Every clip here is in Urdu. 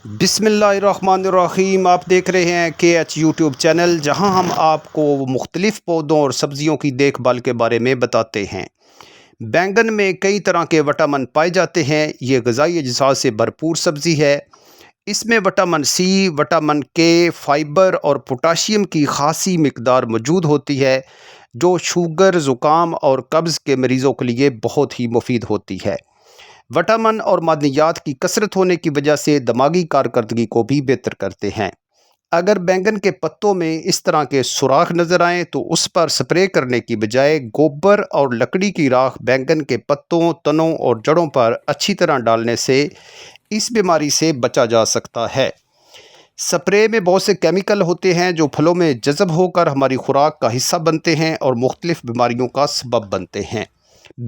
بسم اللہ الرحمن الرحیم۔ آپ دیکھ رہے ہیں KH یوٹیوب چینل، جہاں ہم آپ کو مختلف پودوں اور سبزیوں کی دیکھ بھال کے بارے میں بتاتے ہیں۔ بینگن میں کئی طرح کے وٹامن پائے جاتے ہیں۔ یہ غذائی اجزاء سے بھرپور سبزی ہے۔ اس میں وٹامن سی، وٹامن کے، فائبر اور پوٹاشیم کی خاصی مقدار موجود ہوتی ہے، جو شوگر، زکام اور قبض کے مریضوں کے لیے بہت ہی مفید ہوتی ہے۔ وٹامن اور معدنیات کی کثرت ہونے کی وجہ سے دماغی کارکردگی کو بھی بہتر کرتے ہیں۔ اگر بینگن کے پتوں میں اس طرح کے سوراخ نظر آئیں تو اس پر سپرے کرنے کی بجائے گوبر اور لکڑی کی راکھ بینگن کے پتوں، تنوں اور جڑوں پر اچھی طرح ڈالنے سے اس بیماری سے بچا جا سکتا ہے۔ سپرے میں بہت سے کیمیکل ہوتے ہیں جو پھلوں میں جذب ہو کر ہماری خوراک کا حصہ بنتے ہیں اور مختلف بیماریوں کا سبب بنتے ہیں۔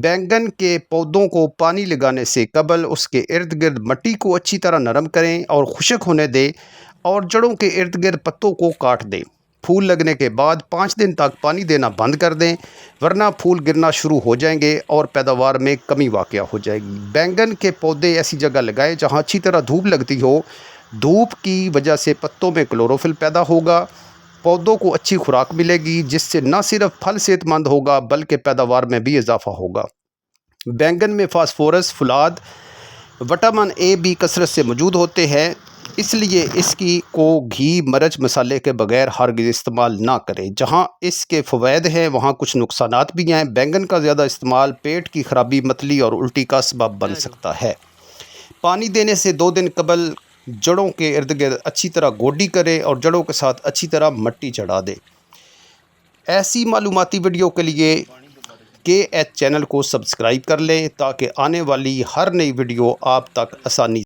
بینگن کے پودوں کو پانی لگانے سے قبل اس کے ارد گرد مٹی کو اچھی طرح نرم کریں اور خشک ہونے دیں، اور جڑوں کے ارد گرد پتوں کو کاٹ دیں۔ پھول لگنے کے بعد 5 دن تک پانی دینا بند کر دیں، ورنہ پھول گرنا شروع ہو جائیں گے اور پیداوار میں کمی واقع ہو جائے گی۔ بینگن کے پودے ایسی جگہ لگائیں جہاں اچھی طرح دھوپ لگتی ہو۔ دھوپ کی وجہ سے پتوں میں کلوروفل پیدا ہوگا، پودوں کو اچھی خوراک ملے گی، جس سے نہ صرف پھل صحت مند ہوگا بلکہ پیداوار میں بھی اضافہ ہوگا۔ بینگن میں فاسفورس، فولاد، وٹامن اے بھی کثرت سے موجود ہوتے ہیں، اس لیے اس کو گھی، مرچ، مسالے کے بغیر ہرگز استعمال نہ کریں۔ جہاں اس کے فوائد ہیں وہاں کچھ نقصانات بھی ہیں۔ بینگن کا زیادہ استعمال پیٹ کی خرابی، متلی اور الٹی کا سبب بن سکتا ہے۔ پانی دینے سے 2 دن قبل جڑوں کے ارد گرد اچھی طرح گوڈی کریں اور جڑوں کے ساتھ اچھی طرح مٹی چڑھا دیں۔ ایسی معلوماتی ویڈیو کے لیے KH چینل کو سبسکرائب کر لیں تاکہ آنے والی ہر نئی ویڈیو آپ تک آسانی